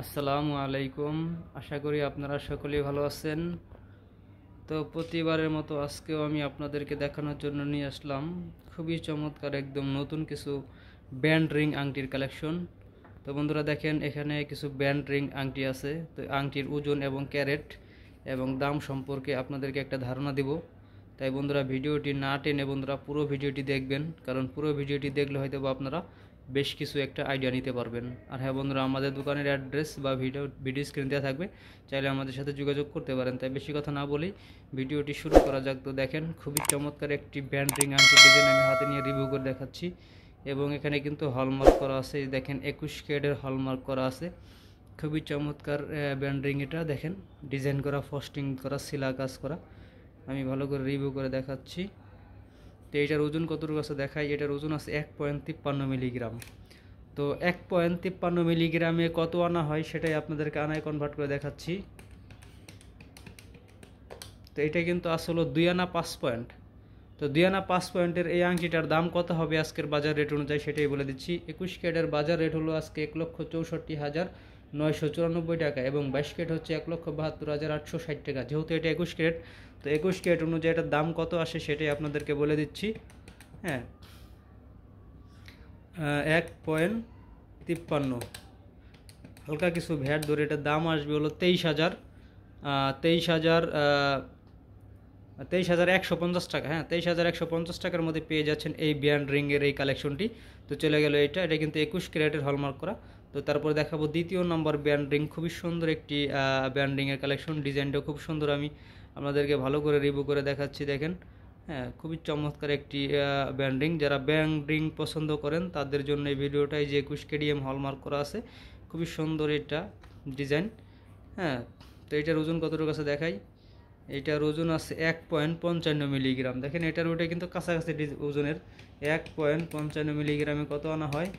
আসসালামু আলাইকুম। আশা করি আপনারা সকলেই ভালো আছেন। তো প্রতিবারের মতো আজকেও আমি আপনাদেরকে দেখানোর জন্য নিয়ে আসলাম খুবই চমৎকার একদম নতুন কিছু ব্যান্ড রিং আংটির কালেকশন। তো বন্ধুরা দেখেন, এখানে কিছু ব্যান্ড রিং আংটি আছে। তো আংটির ওজন এবং ক্যারেট এবং দাম সম্পর্কে আপনাদেরকে একটা ধারণা দিব। তাই বন্ধুরা ভিডিওটি না টেনে বন্ধুরা পুরো ভিডিওটি দেখবেন, কারণ পুরো ভিডিওটি দেখলে হয়তো আপনারা বেশ কিছু একটা আইডিয়া নিতে পারবেন। আর হ্যাঁ বন্ধুরা, আমাদের দোকানের অ্যাড্রেস বা ভিডিও স্ক্রিন দেওয়া থাকবে, চাইলে আমাদের সাথে যোগাযোগ করতে পারেন। তাই বেশি কথা না বলেই ভিডিওটি শুরু করা যাক। তো দেখেন, খুবই চমৎকার একটি ব্যান্ড রিং আংটি ডিজাইন আমি হাতে নিয়ে রিভিউ করে দেখাচ্ছি। এবং এখানে কিন্তু হলমার্ক করা আছে, দেখেন 21 ক্যারেটের হলমার্ক করা আছে। খুবই চমৎকার ব্যান্ড রিং, এটা দেখেন ডিজাইন করা, ফস্টিং করা, সিলা কাজ করা। আমি ভালো করে রিভিউ করে দেখাচ্ছি। তো এটার ওজন কতটুকু আছে দেখাই। এটার ওজন আছে 1.53 মিলিগ্রাম। তো 1.53 মিলিগ্রামে কত আনা হয় সেটাই আপনাদেরকে আনায় কনভার্ট করে দেখাচ্ছি। তো এটা কিন্তু আসলে 2 আনা 5 পয়েন্ট। তো 2 আনা 5 পয়েন্টের এই আংটিটার দাম কত হবে আজকের বাজার রেট অনুযায়ী সেটাই বলে দিচ্ছি। 21 ক্যারেটের বাজার রেট হলো আজকে 1,64,994 টাকা এবং 22 ক্যারেট হচ্ছে 1,72,860 টাকা। যেহেতু এটা 21 ক্যারেট, তো 21 ক্যারেট অনুযায়ী এটার দাম কত আসে সেটাই আপনাদেরকে বলে দিচ্ছি। হ্যাঁ, 1.53 হালকা কিছু ভ্যাট ধরে এটার দাম আসবে হলো 23,150 টাকা। হ্যাঁ, 23,150 টাকার মধ্যে পেয়ে যাচ্ছেন এই ব্যান্ড রিংয়ের এই কালেকশনটি। তো চলে গেল এটা কিন্তু 21 ক্যারেটের হলমার্ক করা। তো তারপর দেখাবো দ্বিতীয় নম্বর ব্যান্ড রিং। খুবই সুন্দর একটি ব্যান্ড রিংয়ের কালেকশন, ডিজাইনটাও খুব সুন্দর। আমি আপনাদেরকে ভালো করে রিভিউ করে দেখাচ্ছি। দেখেন, হ্যাঁ, খুবই চমৎকার একটি ব্যান্ড রিং। যারা ব্যান্ড রিং পছন্দ করেন তাদের জন্য এই ভিডিওটাই, যে 21 কেডিএম হলমার্ক করা আছে, খুবই সুন্দর এটা ডিজাইন। হ্যাঁ, তো এটার ওজন কতটুকু আছে দেখাই। এটার ওজন আছে 1.55 মিলিগ্রাম। দেখেন, এটার ওটা কিন্তু কাছাকাছি ওজনের। 1.55 মিলিগ্রামে কত আনা হয়।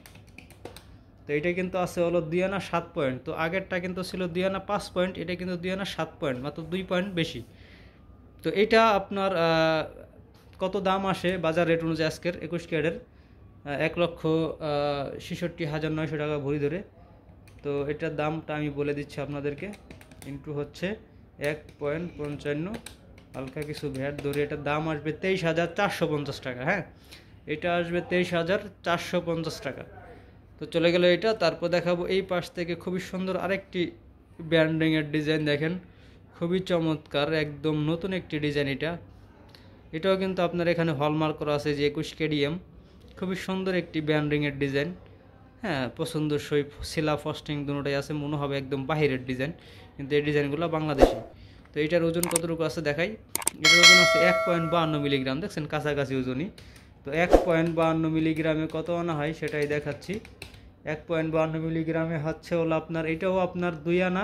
তো এটা কিন্তু আছে হলো 2 আনা 7 পয়েন্ট। তো আগেরটা কিন্তু ছিল 2 আনা 5 পয়েন্ট, এটা কিন্তু 2 আনা 7 পয়েন্ট, মাত্র 2 পয়েন্ট বেশি। তো এটা আপনার কত দাম আসে বাজার রেট অনুযায়ী আজকের 21 ক্যারেটের, 1,66,900 টাকা ভরি ধরে। তো এটার দামটা আমি বলে দিচ্ছি আপনাদেরকে, ইন্টু হচ্ছে 1.55 হালকা কিছু ভ্যাট ধরে এটার দাম আসবে 23,450 টাকা। হ্যাঁ, এটা আসবে 23,450 টাকা। তো চলে গেল এটা। তারপর দেখাবো এই পাশ থেকে খুবই সুন্দর আরেকটি ব্যান্ডিংয়ের ডিজাইন। দেখেন, খুবই চমৎকার একদম নতুন একটি ডিজাইন। এটাও কিন্তু আপনার এখানে হলমার্ক করা আছে, যে 21 কেডিএম। খুবই সুন্দর একটি ব্যান্ডিংয়ের ডিজাইন। হ্যাঁ, পছন্দসই সিলা ফস্টিং দুটোটাই আছে, মনে হবে একদম বাহিরের ডিজাইন, কিন্তু এই ডিজাইনগুলো বাংলাদেশি। তো এটার ওজন কতটুকু আছে দেখাই। এটার ওজন আছে 1.52 মিলিগ্রাম। দেখছেন, কাছাকাছি ওজনই। তো 1.52 মিলিগ্রামে কত আনা হয় সেটাই দেখাচ্ছি। 1.52 মিলিগ্রামে হচ্ছে হলো আপনার, এটাও আপনার 2 আনা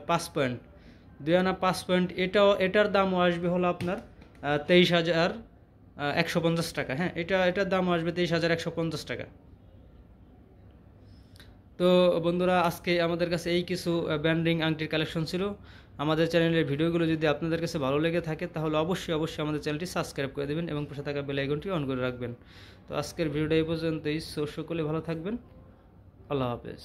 5 পয়েন্ট। 2 আনা 5 পয়েন্ট, এটার দামও আসবে হলো আপনার 23,150 টাকা। হ্যাঁ, এটার দামও আসবে 23,150 টাকা। তো বন্ধুরা, আজকে আমাদের কাছে এই কিছু ব্যান্ডিং আংটির কালেকশন ছিল। আমাদের চ্যানেলের ভিডিওগুলো যদি আপনাদের কাছে ভালো লেগে থাকে তাহলে অবশ্যই আমাদের চ্যানেলটি সাবস্ক্রাইব করে দেবেন এবং পাশে থাকা বেল আইকনটি অন করে রাখবেন। তো আজকের ভিডিওটা এই পর্যন্তই। সকলে ভালো থাকবেন। আল্লাহ হাফেজ।